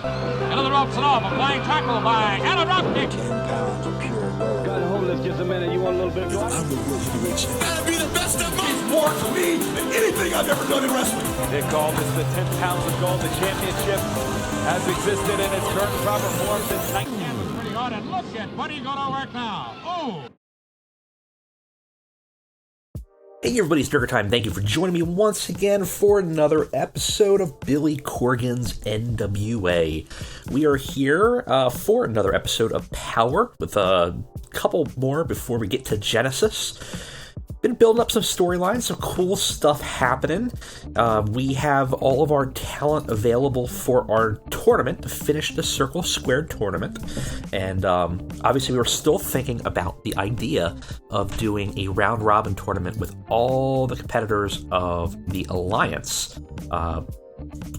Into the ropes and off. A flying tackle by and a drop kick. 10 pounds of pure gold. Got to hold this just a minute. You want a little bit of I'm the world heavyweight champion. That'll be the best of me. More to me than anything I've ever done in wrestling. They call this the 10 pounds of gold. The championship has existed in its current proper form since 19... Pretty hard, and look at Buddy going to work now. Oh! Hey everybody, it's Durger time. Thank you for joining me once again for another episode of Billy Corgan's NWA. We are here for another episode of Power with a couple more before we get to Genesis. Been building up some storylines, some cool stuff happening. We have all of our talent available for our tournament to finish the Circle Squared tournament. And obviously we were still thinking about the idea of doing a round-robin tournament with all the competitors of the Alliance,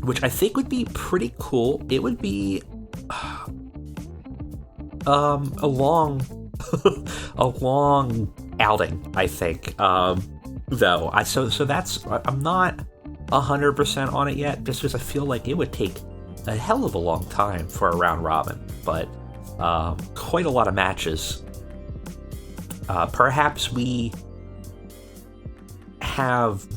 which I think would be pretty cool. It would be a long outing, I think. Though so that's, I'm not 100% on it yet, just because I feel like it would take a hell of a long time for a round robin, but quite a lot of matches. Perhaps we have,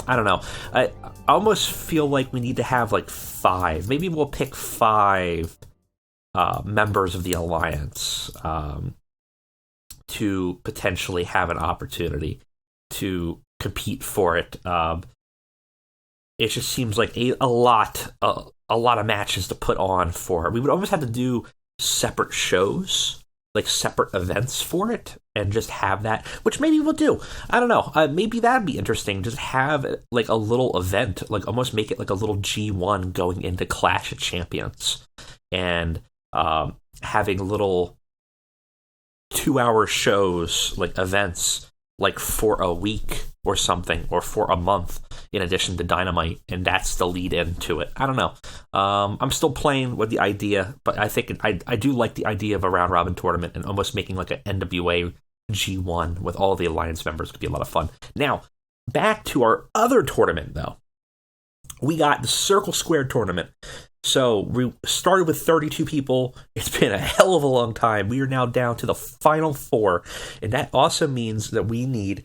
I don't know. I almost feel like we need to have like 5. Maybe we'll pick 5 members of the Alliance to potentially have an opportunity to compete for it. It just seems like a lot of matches to put on for. We would almost have to do separate shows, like separate events for it, and just have that, which maybe we'll do. I don't know. Maybe that'd be interesting. Just have like a little event, like almost make it like a little G1 going into Clash of Champions, and having little 2-hour shows, like events, like for a week or something, or for a month, in addition to Dynamite, and that's the lead into it. I don't know. I'm still playing with the idea, but I think I do like the idea of a round robin tournament and almost making like an NWA G1 with all the Alliance members. Could be a lot of fun. Now, back to our other tournament, though. We got the Circle Square tournament. So we started with 32 people. It's been a hell of a long time. We are now down to the final 4. And that also means that we need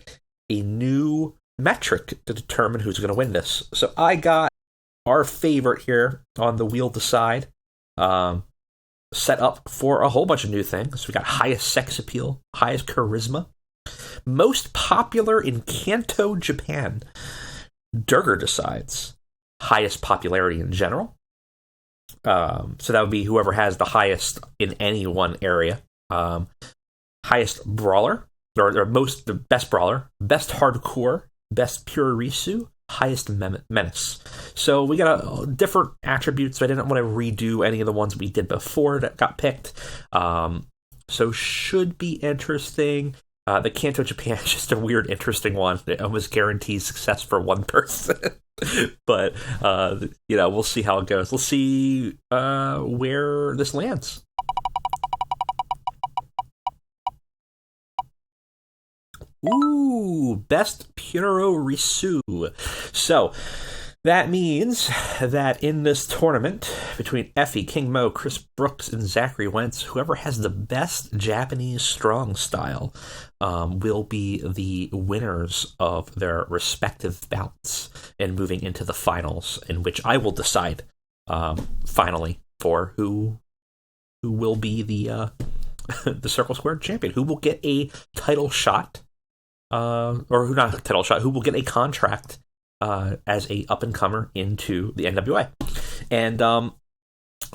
a new metric to determine who's going to win this. So I got our favorite here on the wheel to decide, set up for a whole bunch of new things. We got highest sex appeal, highest charisma, most popular in Kanto, Japan. Durger decides. Highest popularity in general. So that would be whoever has the highest in any one area. Highest brawler, or the best brawler, best hardcore, best pure risu, highest menace. So we got different attributes. So I didn't want to redo any of the ones we did before that got picked. So should be interesting. The Kanto Japan is just a weird, interesting one. It almost guarantees success for one person. But, we'll see how it goes. We'll see where this lands. Ooh, best Puro Risu. So, that means that in this tournament, between Effie, King Mo, Chris Brooks, and Zachary Wentz, whoever has the best Japanese strong style will be the winners of their respective bouts and moving into the finals, in which I will decide finally for who will be the the Circle Square champion, who will get a title shot, or who not a title shot, who will get a contract as a up-and-comer into the NWA. And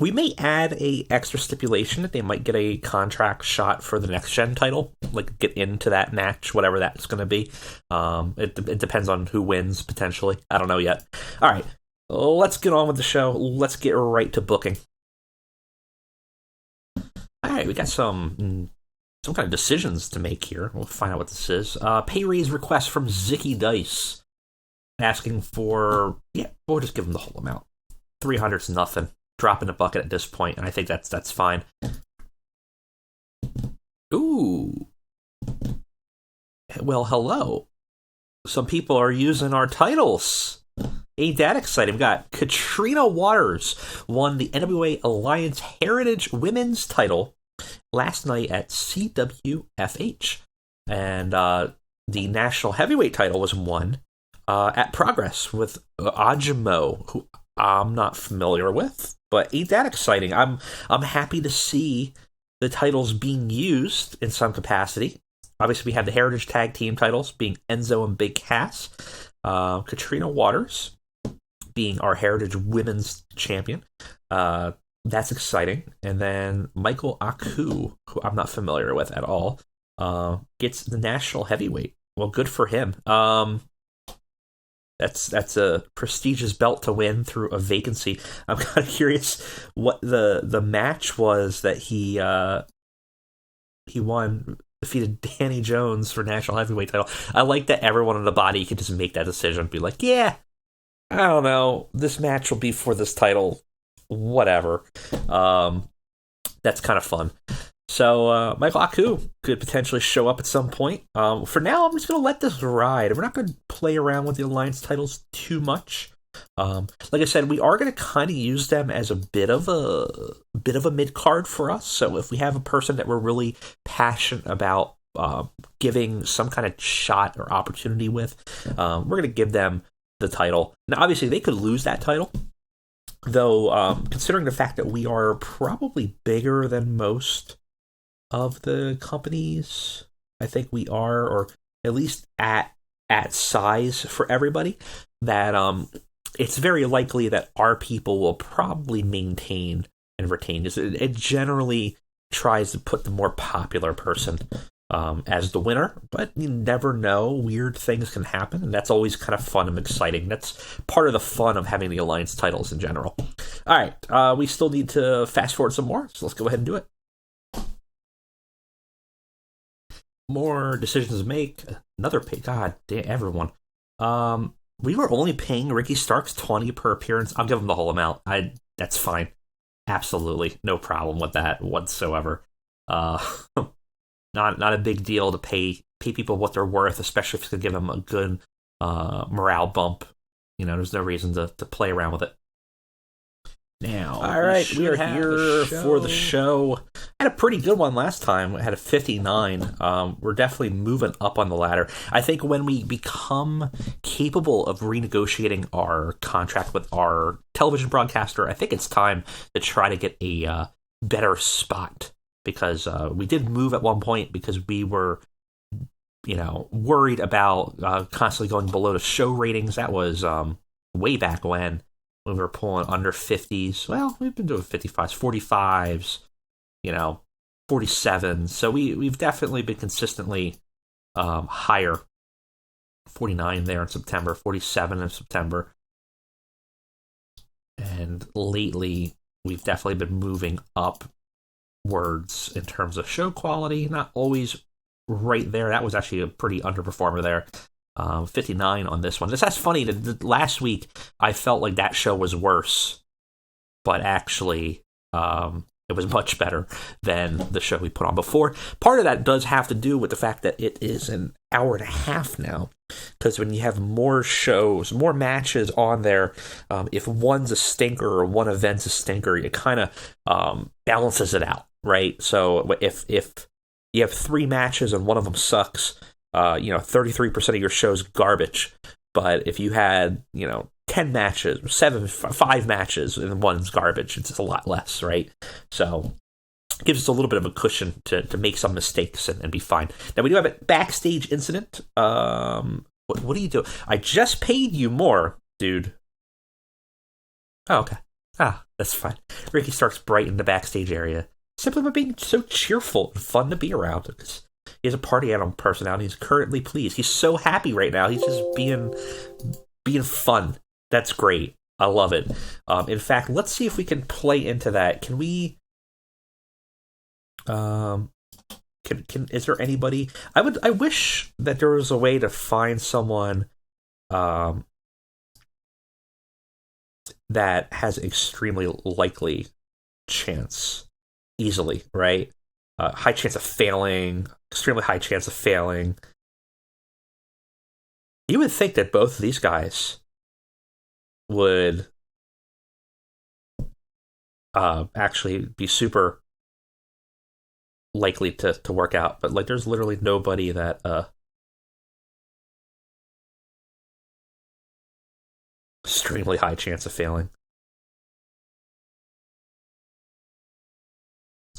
we may add a extra stipulation that they might get a contract shot for the next-gen title, like get into that match, whatever that's going to be. It depends on who wins, potentially. I don't know yet. All right, let's get on with the show. Let's get right to booking. All right, we got some kind of decisions to make here. We'll find out what this is. Pay raise request from Ziggy Dice. Asking for, we'll just give them the whole amount. 300's nothing. Drop in the bucket at this point, and I think that's fine. Ooh. Well, hello. Some people are using our titles. Ain't that exciting? We got Katrina Waters won the NWA Alliance Heritage Women's title last night at CWFH. And the National Heavyweight title was won at Progress with Ajimo, who I'm not familiar with. But ain't that exciting? I'm happy to see the titles being used in some capacity. Obviously, we have the Heritage Tag Team titles being Enzo and Big Cass. Katrina Waters being our Heritage Women's Champion. That's exciting. And then Michael Aku, who I'm not familiar with at all, gets the National Heavyweight. Well, good for him. That's a prestigious belt to win through a vacancy. I'm kind of curious what the match was that he won, defeated Danny Jones for National Heavyweight title. I like that everyone in the body can just make that decision, be like, yeah, I don't know, this match will be for this title, whatever. That's kind of fun. So Michael Aku could potentially show up at some point. For now, I'm just going to let this ride. We're not going to play around with the Alliance titles too much. Like I said, we are going to kind of use them as a bit of a mid card for us. So if we have a person that we're really passionate about giving some kind of shot or opportunity with, we're going to give them the title. Now, obviously, they could lose that title, though. Considering the fact that we are probably bigger than most of the companies, I think we are, or at least at size for everybody, that it's very likely that our people will probably maintain and retain. It generally tries to put the more popular person as the winner, but you never know. Weird things can happen, and that's always kind of fun and exciting. That's part of the fun of having the Alliance titles in general. All right, we still need to fast forward some more, so let's go ahead and do it. More decisions to make. Another pay. God damn, everyone. We were only paying Ricky Starks $20 per appearance. I'll give him the whole amount. That's fine. Absolutely, no problem with that whatsoever. Not a big deal to pay people what they're worth, especially if it's gonna give them a good morale bump. You know, there's no reason to play around with it. Now, all right, we are here for the show. I had a pretty good one last time. I had a 59. We're definitely moving up on the ladder. I think when we become capable of renegotiating our contract with our television broadcaster, I think it's time to try to get a better spot, because we did move at one point because we were, worried about constantly going below the show ratings. That was way back when we were pulling under 50s. Well, we've been doing 55s, 45s, 47s. So we've definitely been consistently higher. 49 there in September, 47 in September. And lately, we've definitely been moving upwards in terms of show quality. Not always right there. That was actually a pretty underperformer there. 59 on this one. That's funny. Last week, I felt like that show was worse, but actually, it was much better than the show we put on before. Part of that does have to do with the fact that it is an hour and a half now, because when you have more shows, more matches on there, if one's a stinker or one event's a stinker, it kind of balances it out, right? So if you have 3 matches and one of them sucks, 33% of your show's garbage. But if you had, 10 matches, 5 matches, and one's garbage, it's a lot less, right? So it gives us a little bit of a cushion to make some mistakes and be fine. Now, we do have a backstage incident. What do you do? I just paid you more, dude. Oh, okay. That's fine. Ricky Starks brightened the backstage area simply by being so cheerful and fun to be around. He has a party animal personality. He's currently pleased. He's so happy right now. He's just being fun. That's great. I love it. In fact, let's see if we can play into that. Can we? Is there anybody? I wish that there was a way to find someone that has extremely likely chance easily, right? High chance of failing, extremely high chance of failing. You would think that both of these guys would actually be super likely to work out. But like, there's literally nobody that extremely high chance of failing.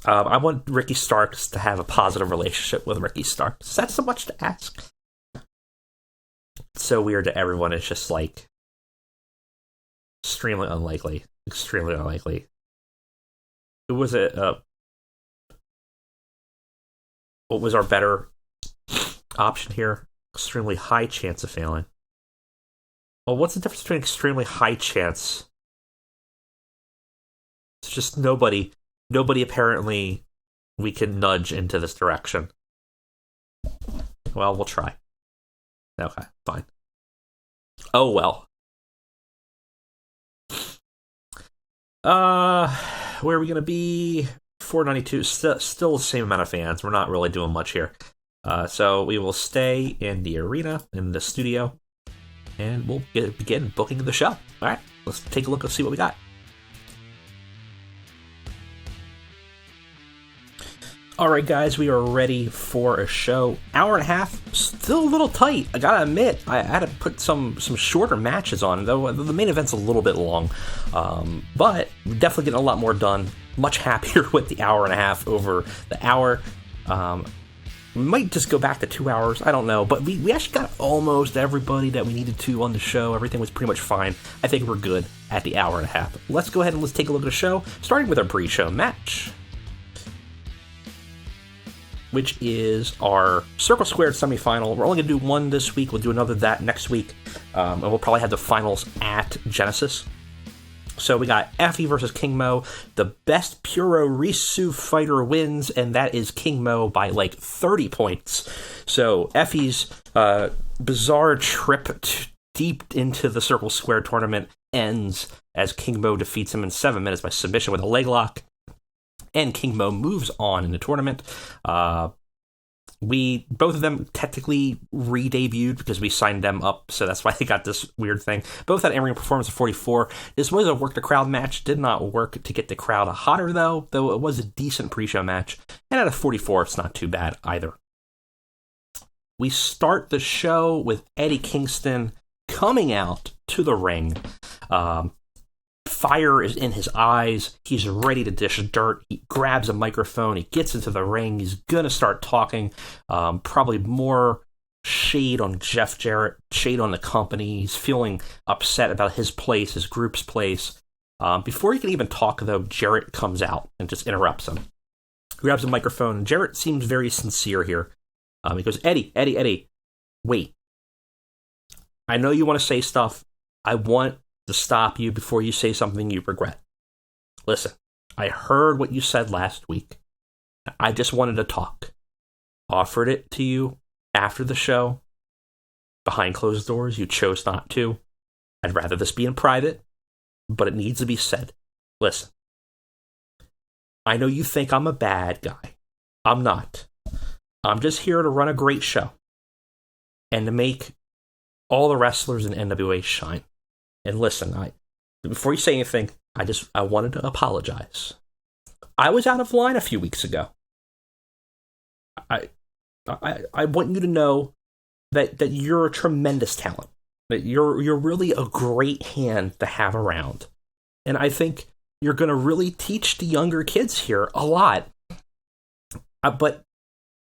I want Ricky Starks to have a positive relationship with Ricky Starks. Is that so much to ask? It's so weird to everyone. It's just like extremely unlikely. Extremely unlikely. Who was it? What was our better option here? Extremely high chance of failing. Well, what's the difference between extremely high chance? It's just nobody apparently we can nudge into this direction. Well, we'll try. Okay, fine. Oh well. Where are we gonna be? 492. Still the same amount of fans. We're not really doing much here. So we will stay in the arena, in the studio, and we'll begin booking the show. All right, let's take a look and see what we got. All right, guys, we are ready for a show. Hour and a half, still a little tight. I gotta admit, I had to put some shorter matches on, though the main event's a little bit long. But we're definitely getting a lot more done. Much happier with the hour and a half over the hour. We might just go back to 2 hours. I don't know. But we actually got almost everybody that we needed to on the show. Everything was pretty much fine. I think we're good at the hour and a half. Let's go ahead and let's take a look at the show, starting with our pre-show match, which is our Circle Squared semifinal. We're only going to do one this week. We'll do another that next week. And we'll probably have the finals at Genesis. So we got Effie versus King Mo. The best Puro Risu fighter wins, and that is King Mo by like 30 points. So Effie's bizarre trip deep into the Circle Squared tournament ends as King Mo defeats him in 7 minutes by submission with a leg lock. And King Mo moves on in the tournament. Both of them technically re-debuted because we signed them up, so that's why they got this weird thing. Both had in-ring performance of 44. This was a work-the-crowd match. Did not work to get the crowd hotter, though it was a decent pre-show match. And at a 44, it's not too bad either. We start the show with Eddie Kingston coming out to the ring. Fire is in his eyes. He's ready to dish dirt. He grabs a microphone. He gets into the ring. He's going to start talking. Probably more shade on Jeff Jarrett, shade on the company. He's feeling upset about his place, his group's place. Before he can even talk, though, Jarrett comes out and just interrupts him. He grabs a microphone. Jarrett seems very sincere here. He goes, Eddie, wait. I know you want to say stuff. I want to stop you before you say something you regret. Listen, I heard what you said last week. I just wanted to talk. Offered it to you after the show. Behind closed doors, you chose not to. I'd rather this be in private, but it needs to be said. Listen, I know you think I'm a bad guy. I'm not. I'm just here to run a great show and to make all the wrestlers in NWA shine. And listen, before you say anything, I wanted to apologize. I was out of line a few weeks ago. I want you to know that you're a tremendous talent. That you're really a great hand to have around. And I think you're going to really teach the younger kids here a lot. But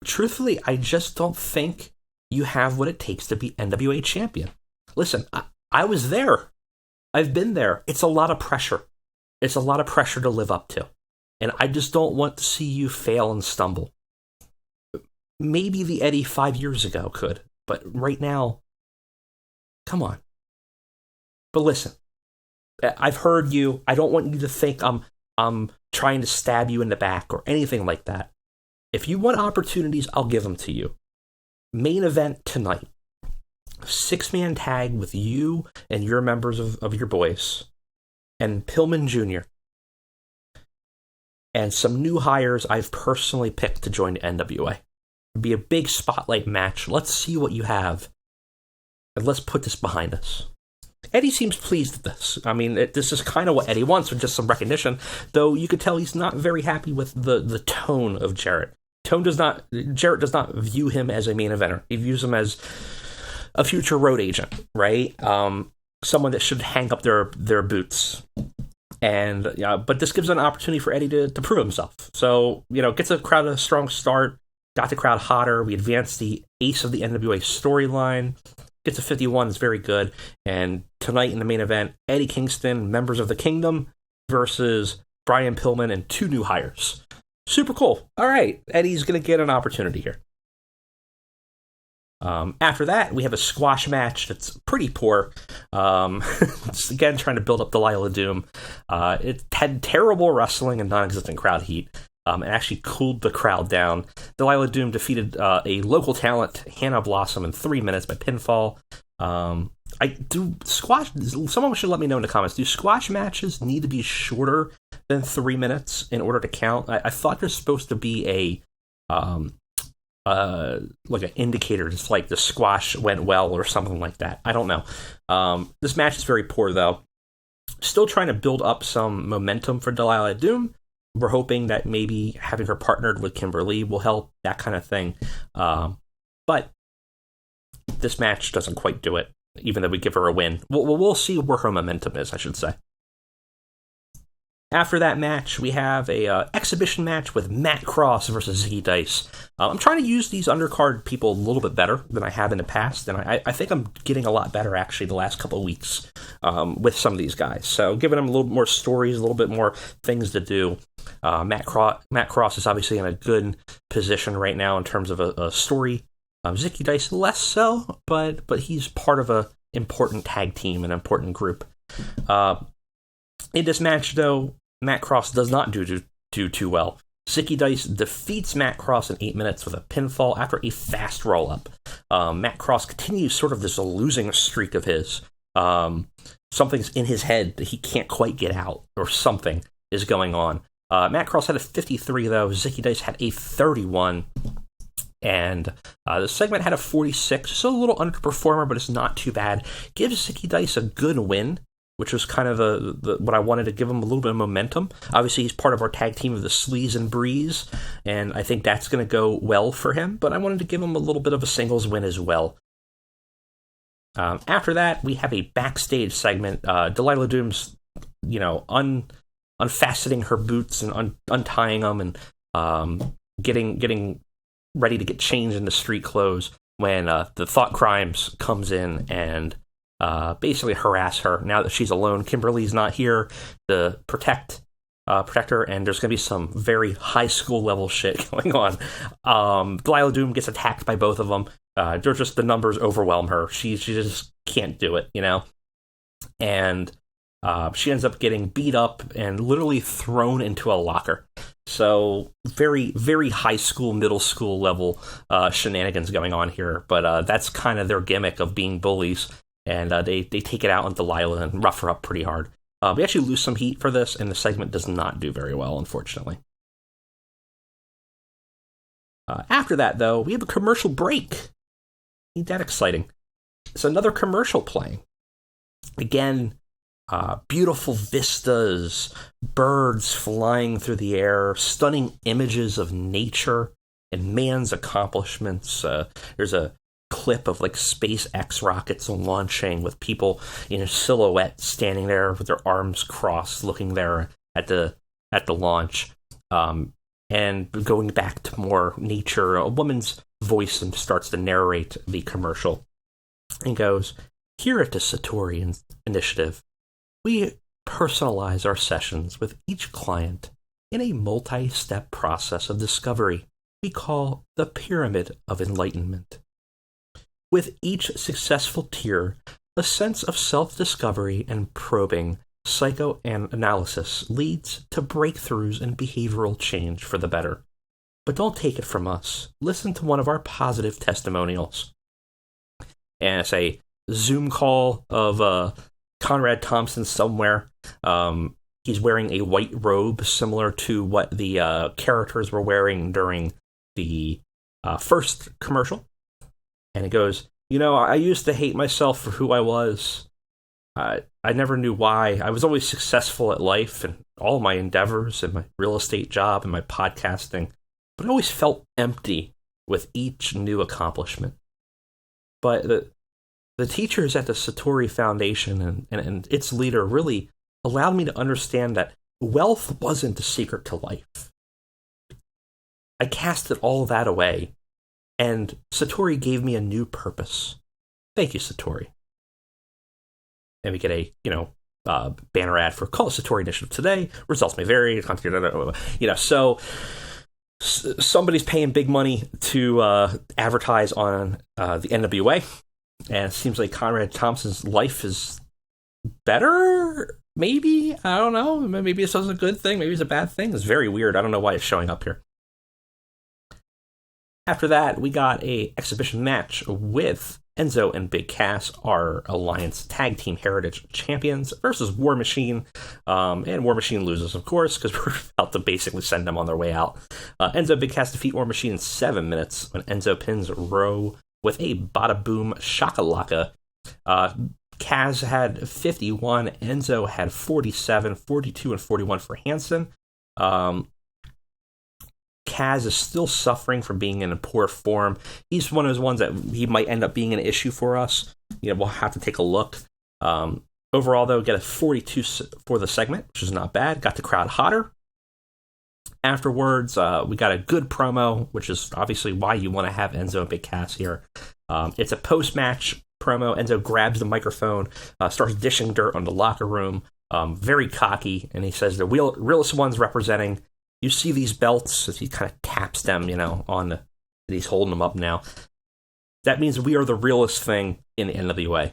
truthfully, I just don't think you have what it takes to be NWA champion. Listen, I was there. I've been there. It's a lot of pressure. It's a lot of pressure to live up to. And I just don't want to see you fail and stumble. Maybe the Eddie 5 years ago could, but right now, come on. But listen, I've heard you. I don't want you to think I'm trying to stab you in the back or anything like that. If you want opportunities, I'll give them to you. Main event tonight. 6-man tag with you and your members of your boys. And Pillman Jr. And some new hires I've personally picked to join the NWA. It'll be a big spotlight match. Let's see what you have. And let's put this behind us. Eddie seems pleased with this. I mean, this is kind of what Eddie wants, with just some recognition, though you could tell he's not very happy with the tone of Jarrett. Jarrett does not view him as a main eventer. He views him as a future road agent, right? Someone that should hang up their boots. And but this gives an opportunity for Eddie to prove himself. So, gets the crowd a strong start, got the crowd hotter. We advanced the ace of the NWA storyline. Gets a 51, is very good. And tonight in the main event, Eddie Kingston, members of the Kingdom, versus Brian Pillman and 2 new hires. Super cool. All right, Eddie's going to get an opportunity here. After that, we have a squash match that's pretty poor. It's, again, trying to build up Delilah Doom. It had terrible wrestling and non-existent crowd heat. And actually cooled the crowd down. Delilah Doom defeated a local talent, Hannah Blossom, in 3 minutes by pinfall. Someone should let me know in the comments, do squash matches need to be shorter than 3 minutes in order to count? I thought there's supposed to be like an indicator, just like the squash went well or something like that. I don't know. This match is very poor, though. Still trying to build up some momentum for Delilah Doom. We're hoping that maybe having her partnered with Kimberly will help, that kind of thing. But this match doesn't quite do it, even though we give her a win. We'll see where her momentum is, I should say. After that match, we have a exhibition match with Matt Cross versus Ziggy Dice. I'm trying to use these undercard people a little bit better than I have in the past, and I think I'm getting a lot better, actually, the last couple of weeks with some of these guys. So giving them a little more stories, a little bit more things to do. Matt Cross is obviously in a good position right now in terms of a story. Ziggy Dice less so, but he's part of a important tag team, an important group. In this match, though, Matt Cross does not do too well. Ziggy Dice defeats Matt Cross in 8 minutes with a pinfall after a fast roll-up. Matt Cross continues sort of this losing streak of his. Something's in his head that he can't quite get out, or something is going on. Matt Cross had a 53, though. Ziggy Dice had a 31. And the segment had a 46, so a little underperformer, but it's not too bad. Gives Ziggy Dice a good win, which was kind of what I wanted to give him a little bit of momentum. Obviously, he's part of our tag team of the Sleaze and Breeze, and I think that's going to go well for him, but I wanted to give him a little bit of a singles win as well. After that, we have a backstage segment. Delilah Doom's, unfastening her boots and untying them and getting ready to get changed into street clothes when the Thought Crimes comes in and basically harass her. Now that she's alone, Kimberly's not here to protect her, and there's going to be some very high school level shit going on. Delilah Doom gets attacked by both of them. They're just, the numbers overwhelm her. She just can't do it, And she ends up getting beat up and literally thrown into a locker. So very, very high school, middle school level shenanigans going on here. But that's kind of their gimmick of being bullies. And they take it out on Delilah and rough her up pretty hard. We actually lose some heat for this, and the segment does not do very well, unfortunately. After that, though, we have a commercial break. Ain't that exciting? It's another commercial playing. Again, beautiful vistas, birds flying through the air, stunning images of nature and man's accomplishments. There's a clip of like SpaceX rockets launching with people in a silhouette standing there with their arms crossed, looking there at the launch. And going back to more nature, a woman's voice starts to narrate the commercial and goes, "Here at the Satori Initiative, we personalize our sessions with each client in a multi-step process of discovery we call the Pyramid of Enlightenment. With each successful tier, a sense of self-discovery and probing psychoanalysis leads to breakthroughs in behavioral change for the better. But don't take it from us. Listen to one of our positive testimonials." And it's a Zoom call of Conrad Thompson somewhere. He's wearing a white robe similar to what the characters were wearing during the first commercial. And it goes, "I used to hate myself for who I was. I never knew why. I was always successful at life and all my endeavors and my real estate job and my podcasting, but I always felt empty with each new accomplishment. But the teachers at the Satori Foundation and its leader really allowed me to understand that wealth wasn't the secret to life. I casted all that away, and Satori gave me a new purpose. Thank you, Satori. And we get a, banner ad for Call the Satori Initiative today. Results may vary. So somebody's paying big money to advertise on the NWA, and it seems like Conrad Thompson's life is better. Maybe, I don't know. Maybe this is a good thing. Maybe it's a bad thing. It's very weird. I don't know why it's showing up here. After that, we got a exhibition match with Enzo and Big Cass, our Alliance Tag Team Heritage Champions, versus War Machine. And War Machine loses, of course, because we're about to basically send them on their way out. Enzo and Big Cass defeat War Machine in 7 minutes when Enzo pins Rowe with a bada boom shakalaka. Kaz had 51, Enzo had 47, 42, and 41 for Hansen. Kaz is still suffering from being in a poor form. He's one of those ones that he might end up being an issue for us. We'll have to take a look. Overall, though, get a 42 for the segment, which is not bad. Got the crowd hotter. Afterwards, we got a good promo, which is obviously why you want to have Enzo and Big Cass here. It's a post-match promo. Enzo grabs the microphone, starts dishing dirt on the locker room, very cocky, and he says the realest ones representing. You see these belts, as he kind of taps them, he's holding them up now. That means we are the realest thing in the NWA.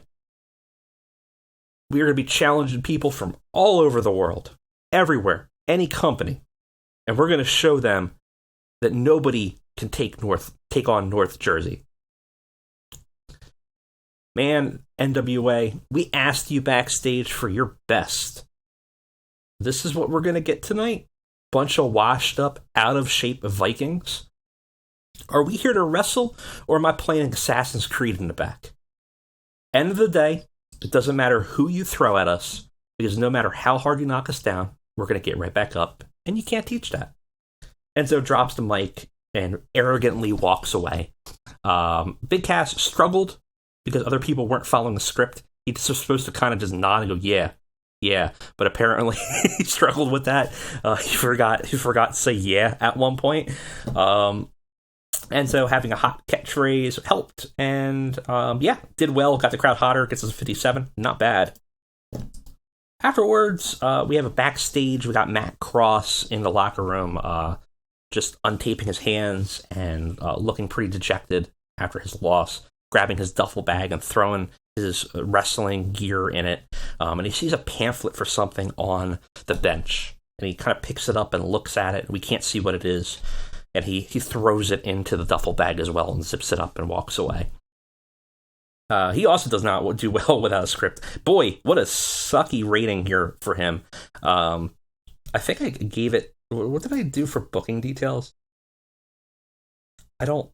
We are going to be challenging people from all over the world, everywhere, any company, and we're going to show them that nobody can take on North Jersey. Man, NWA, we asked you backstage for your best. This is what we're going to get tonight? Bunch of washed up, out of shape Vikings? Are we here to wrestle, or am I playing Assassin's Creed in the back? End of the day, it doesn't matter who you throw at us, because no matter how hard you knock us down, we're going to get right back up, and you can't teach that. Enzo drops the mic and arrogantly walks away. Big Cass struggled because other people weren't following the script. He was supposed to kind of just nod and go, yeah, but apparently he struggled with that. He forgot to say yeah at one point. Enzo having a hot catchphrase helped, and did well, got the crowd hotter, gets us a 57, not bad. Afterwards, we have a backstage. We got Matt Cross in the locker room, just untaping his hands and looking pretty dejected after his loss, grabbing his duffel bag and throwing his wrestling gear in it, and he sees a pamphlet for something on the bench, and he kind of picks it up and looks at it. We can't see what it is, and he throws it into the duffel bag as well and zips it up and walks away. He also does not do well without a script. Boy, what a sucky rating here for him. I think I gave it... What did I do for booking details? I don't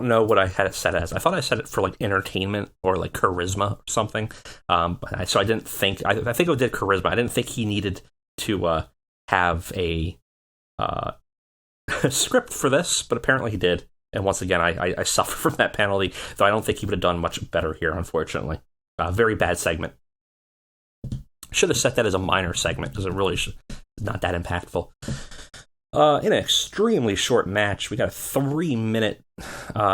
know what I had it set as. I thought I set it for like entertainment or like charisma or something. So I didn't think. I think I did charisma. I didn't think he needed to have a script for this, but apparently he did. And once again, I suffer from that penalty, though I don't think he would have done much better here, unfortunately. Very bad segment. Should have set that as a minor segment, because it really is not that impactful. In an extremely short match, we got a 3-minute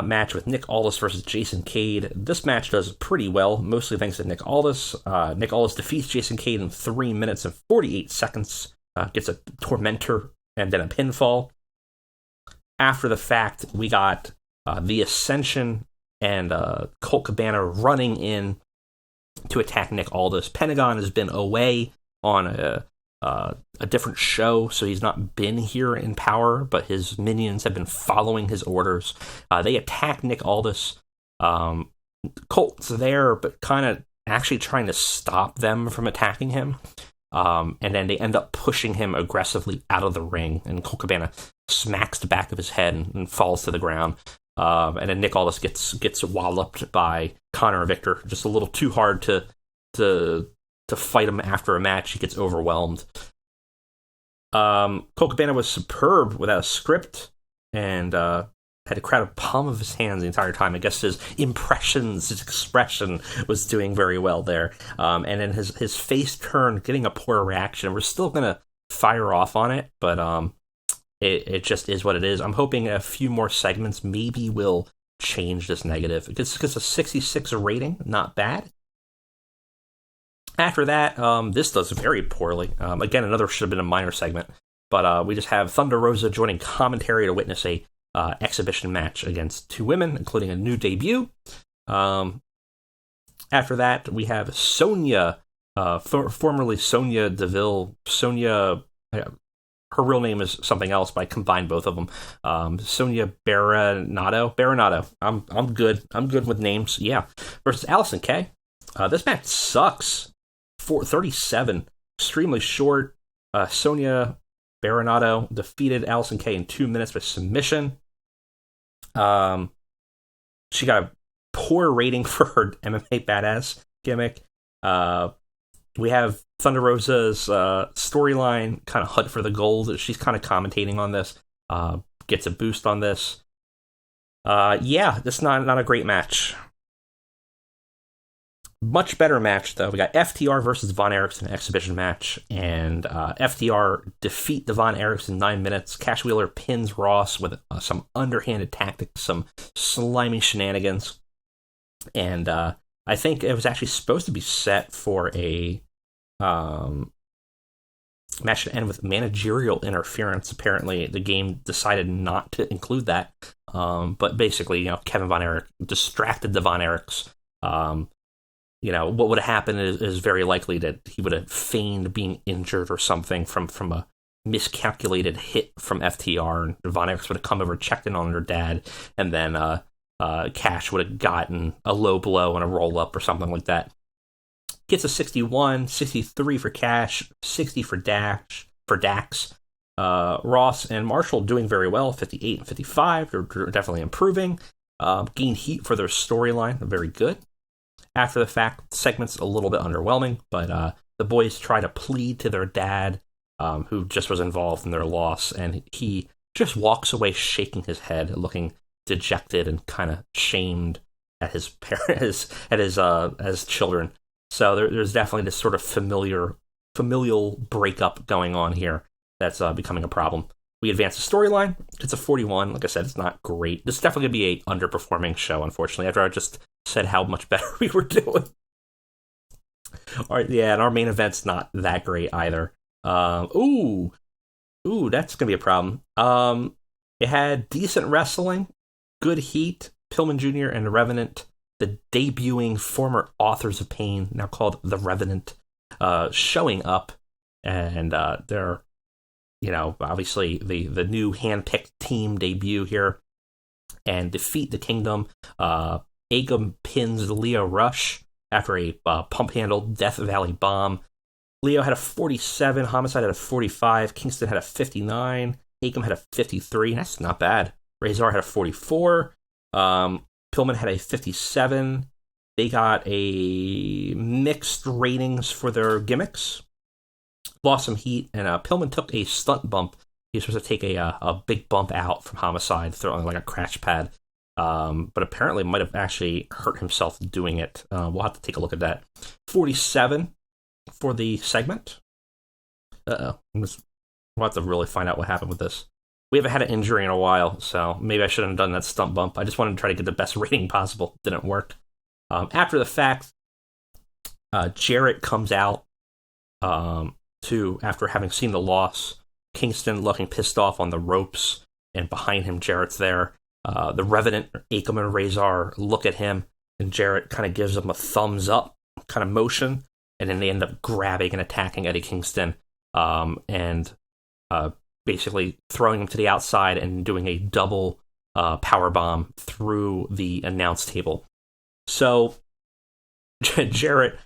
match with Nickaldous versus Jason Cade. This match does pretty well, mostly thanks to Nickaldous. Nickaldous defeats Jason Cade in 3 minutes and 48 seconds, gets a tormentor and then a pinfall. After the fact, we got the Ascension and Colt Cabana running in to attack Nickaldous. Pentagon has been away on a different show, so he's not been here in Power, but his minions have been following his orders. They attack Nickaldous. Colt's there, but kind of actually trying to stop them from attacking him. And then they end up pushing him aggressively out of the ring, and Colt Cabana smacks the back of his head and falls to the ground. And then Nickaldous gets walloped by Connor and Victor, just a little too hard to fight him after a match. He gets overwhelmed. Colt Cabana was superb without a script, and had a crowd of palm of his hands the entire time. I guess his impressions, his expression was doing very well there. And then his face turn, getting a poor reaction. We're still going to fire off on it, but it just is what it is. I'm hoping a few more segments maybe will change this negative. It's a 66 rating, not bad. After that, this does very poorly. Again, another should have been a minor segment, but we just have Thunder Rosa joining commentary to witness a exhibition match against two women, including a new debut. After that, we have Sonya, formerly Sonya Deville. Sonya, her real name is something else, but I combined both of them. Sonya Baronato. I'm good. I'm good with names. Yeah. Versus Allison K. This match sucks. 4:37, extremely short. Sonya Baronato defeated Allison K in 2 minutes by submission. She got a poor rating for her MMA badass gimmick. We have Thunder Rosa's storyline, kind of hunt for the gold. She's kind of commentating on this. Gets a boost on this. Yeah, this is not a great match. Much better match, though. We got FTR versus Vaughn Erickson exhibition match, and FTR defeat the Vaughn Erickson 9 minutes. Cash Wheeler pins Ross with some underhanded tactics, some slimy shenanigans, and I think it was actually supposed to be set for a match to end with managerial interference. Apparently, the game decided not to include that, but basically, Kevin Von Erich distracted the Von Erichs. What would have happened is very likely that he would have feigned being injured or something from a miscalculated hit from FTR, and Von Erichs would have come over, checked in on her dad, and then Cash would have gotten a low blow and a roll-up or something like that. Gets a 61, 63 for Cash, 60 for Dax. Ross and Marshall doing very well, 58 and 55. They're definitely improving. Gain heat for their storyline, very good. After the fact, segment's a little bit underwhelming, but the boys try to plead to their dad, who just was involved in their loss, and he just walks away shaking his head, looking dejected and kind of shamed at his parents, at his children. So there's definitely this sort of familial breakup going on here that's becoming a problem. We advance the storyline. It's a 41. Like I said, it's not great. This is definitely going to be an underperforming show, unfortunately, after I just said how much better we were doing. All right, yeah, and our main event's not that great either. Ooh, that's going to be a problem. It had decent wrestling, good heat. Pillman Jr. and the Revenant, the debuting former Authors of Pain, now called the Revenant, showing up, and they're, obviously the new handpicked team debut here, and defeat the Kingdom. Akam pins Leo Rush after a pump handle Death Valley bomb. Leo had a 47, Homicide had a 45, Kingston had a 59, Akam had a 53. That's not bad. Razor had a 44. Pillman had a 57. They got a mixed ratings for their gimmicks. Lost some heat, and Pillman took a stunt bump. He was supposed to take a big bump out from Homicide, throwing like a crash pad. But apparently might have actually hurt himself doing it. We'll have to take a look at that. 47 for the segment. We'll have to really find out what happened with this. We haven't had an injury in a while, so maybe I shouldn't have done that stunt bump. I just wanted to try to get the best rating possible. Didn't work. After the fact, Jarrett comes out after having seen the loss. Kingston looking pissed off on the ropes, and behind him, Jarrett's there. The Revenant, Akam and Razor look at him, and Jarrett kind of gives them a thumbs up kind of motion, and then they end up grabbing and attacking Eddie Kingston, and basically throwing him to the outside and doing a double power bomb through the announce table. So Jarrett,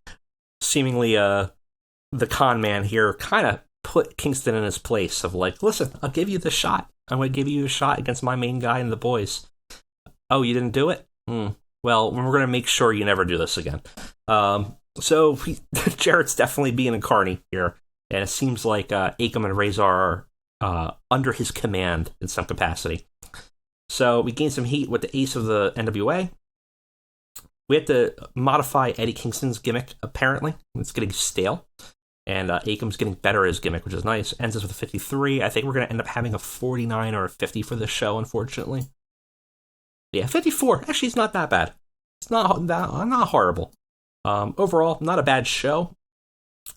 seemingly the con man here, kind of put Kingston in his place of like, listen, I'll give you the shot. I'm going to give you a shot against my main guy and the boys. Oh, you didn't do it? Well, we're going to make sure you never do this again. Jarrett's definitely being a carny here, and it seems like Akam and Razor are under his command in some capacity. So we gained some heat with the ace of the NWA. We have to modify Eddie Kingston's gimmick, apparently. It's getting stale. And Akam's getting better at his gimmick, which is nice. Ends us with a 53. I think we're going to end up having a 49 or a 50 for this show, unfortunately. Yeah, 54. Actually, it's not that bad. It's not horrible. Overall, not a bad show.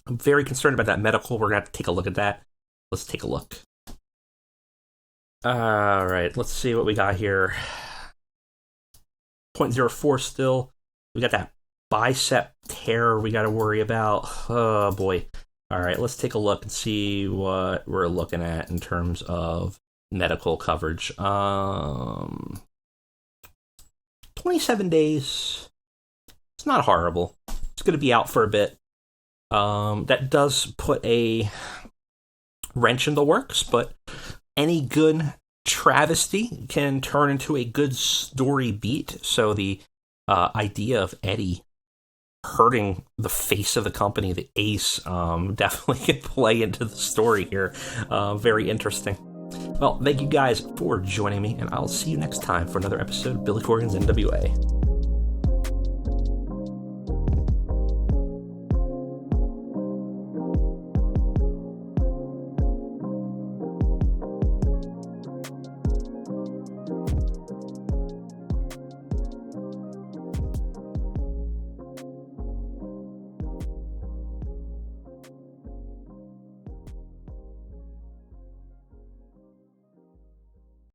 I'm very concerned about that medical. We're going to have to take a look at that. Let's take a look. All right, let's see what we got here. 0.04 still. We got that bicep tear we got to worry about. Oh, boy. All right, let's take a look and see what we're looking at in terms of medical coverage. 27 days. It's not horrible. It's going to be out for a bit. That does put a wrench in the works, but any good travesty can turn into a good story beat. So the idea of Eddie hurting the face of the company, the ace, definitely can play into the story here. Very interesting. Well, thank you guys for joining me, and I'll see you next time for another episode of Billy Corgan's NWA.